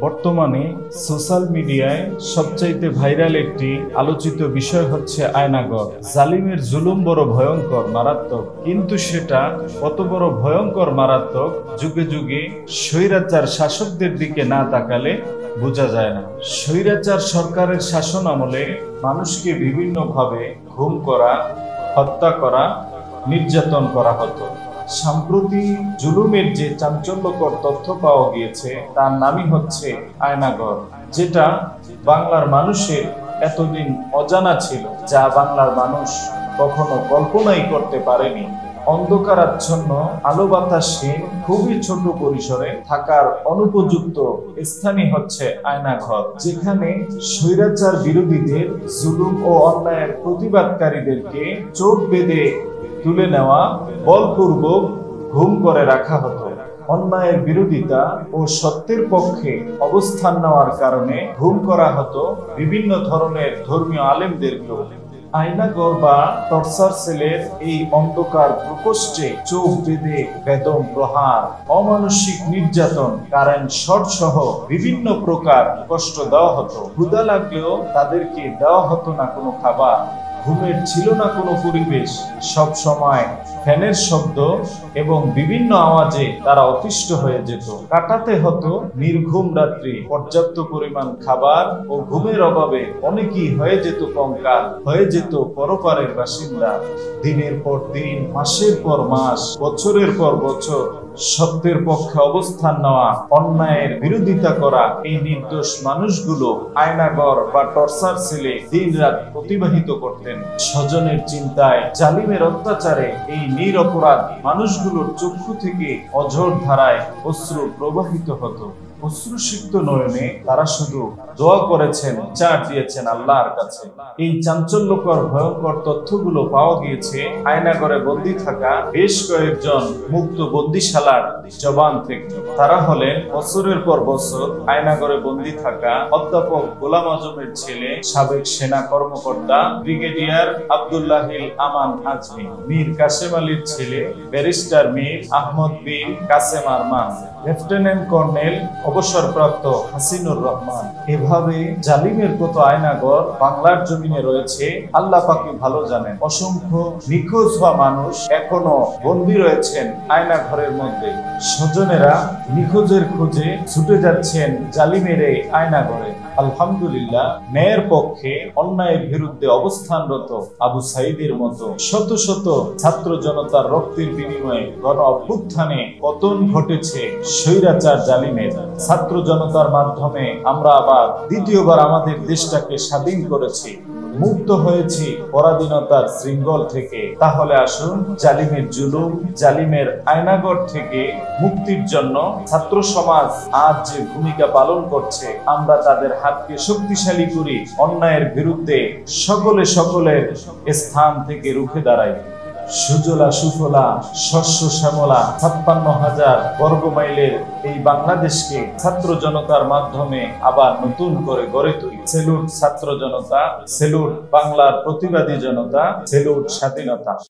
বর্তমানে সোশ্যাল মিডিয়ায় সবচাইতে ভাইরাল একটি আলোচিত বিষয় হচ্ছে আয়নাঘর। জালিমের জুলুম বড় ভয়ঙ্কর, মারাত্মক, কিন্তু সেটা কত বড় ভয়ঙ্কর মারাত্মক যুগে যুগে স্বৈরাচার শাসকদের দিকে না তাকালে বোঝা যায় না। স্বৈরাচার সরকারের শাসন আমলে মানুষকে বিভিন্নভাবে গুম করা, হত্যা করা, নির্যাতন করা হতো। সাম্প্রতি জুলুমের যে চাঞ্চল্যকর তথ্য পাওয়া গিয়েছে তার নামই হচ্ছে আয়নাঘর, যেটা বাংলার মানুষের এতদিন অজানা ছিল, যা বাংলার মানুষ কখনো কল্পনাই করতে পারেনি। অন্ধকারাচ্ছন্ন, আলো বাতাসহীন, খুবই ছোট পরিসরে থাকার অনুপযুক্ত স্থানই হচ্ছে আয়নাঘর, যেখানে স্বৈরাচার বিরোধীদের, জুলুম ও অন্যায়ের প্রতিবাদকারীদেরকে চোখ বেঁধে তুলে নেওয়া, বলপূর্বক গুম করে রাখা হতো। অন্যায়ের বিরোধিতা ও সত্যের পক্ষে অবস্থান নেওয়ার কারণে গুম করা হতো বিভিন্ন ধরনের ধর্মীয় আলেমদেরকেও। আয়নাঘর বা টর্চার সেলের এই অন্ধকার প্রকোষ্ঠে চোখ বেঁধে বেদম প্রহার, অমানসিক নির্যাতন, কারেন্ট শর্ট সহ বিভিন্ন প্রকার কষ্ট দেওয়া হতো। ক্ষুধা লাগলেও তাদেরকে দেওয়া হতো না কোনো খাবার, ঘুমের ছিল না কোনো পরিবেশ, সব সময় ফ্যানের শব্দ এবং বিভিন্ন আওয়াজে তারা অতিষ্ঠ হয়ে যেত। কাটাতে হতো নির্ঘুম রাত্রি, পর্যাপ্ত পরিমাণ খাবার ও ঘুমের অভাবে অনেকেই হয়ে যেত কঙ্কাল, হয়ে যেত পরপারের বাসিন্দা। দিনের পর দিন, মাসের পর মাস, বছরের পর বছর সত্যের পক্ষে অবস্থান নেওয়া, অন্যায়ের বিরোধিতা করা এই নির্দোষ মানুষগুলো আয়নাঘর বা টর্চার সেলে দিন রাত অতিবাহিত করতেন। স্বজনের চিন্তায়, জালিমের অত্যাচারে এই নিরপরাধ মানুষগুলোর চক্ষু থেকে অঝোর ধারায় অশ্রু প্রবাহিত হতো। অশ্রুসিক্ত নয়নে তারা শুধু দোয়া করেছেন, চার দিয়েছেন আল্লাহর কাছে। এই চাঞ্চল্যকর ভয়ঙ্কর তথ্যগুলো পাওয়া গিয়েছে আয়নাঘরে বন্দী থাকা বেশ কয়েকজন মুক্ত বন্দিশালার জবান থেকে। তারা হলেন বছরের পর বছর আয়নাঘরে বন্দী থাকা অধ্যাপক গোলাম আজমের ছেলে, সাবেক সেনা কর্মকর্তা ব্রিগেডিয়ার আব্দুল্লাহিল আমান আজমি, মীর কাসেম আলীর ছেলে ব্যারিস্টার মীর আহমদ বিন কাসেম আরমান, লেফটেন্যান্ট কর্নেল অবসরপ্রাপ্ত হাসিনুর রহমান। এভাবে জালিমের কত আয়নাঘর বাংলার জমিনে রয়েছে আল্লাহ পাকই ভালো জানেন। অসংখ্য নিখোঁজ হওয়া মানুষ এখনো বন্দী রয়েছেন আয়নাঘরের মধ্যে। স্বজনেরা নিখোঁজের খোঁজে ছুটে যাচ্ছেন জালিমের এই আয়নাঘরে। আলহামদুলিল্লাহ, ন্যায়ের পক্ষে অন্যায়ের বিরুদ্ধে অবস্থানরত আবু সাইদের মতো শত শত ছাত্র জনতার রক্তের বিনিময়ে গণ অভ্যুত্থানে পতন ঘটেছে স্বৈরাচার জালিমের। ছাত্র জনতার মাধ্যমে আমরা আবার দ্বিতীয়বার আমাদের দেশটাকে স্বাধীন করেছি, মুক্ত হয়েছি পরাধীনতার শৃঙ্খল থেকে। তাহলে আসুন জালিমের জুলুম, জালিমের আয়নাঘর থেকে মুক্তির জন্য ছাত্র সমাজ আজ যে ভূমিকা পালন করছে, আমরা তাদের হাতকে শক্তিশালী করি, অন্যায়ের বিরুদ্ধে সকলের স্থান থেকে রুখে দাঁড়াই। সুজলা সুফলা, শস্য শ্যামলা 56,000 বর্গমাইলের এই বাংলাদেশকে ছাত্র জনতার মাধ্যমে আবার নতুন করে গড়ে তুলি। সেলুট ছাত্র জনতা, সেলুট বাংলার প্রতিবাদী জনতা, সেলুট স্বাধীনতা।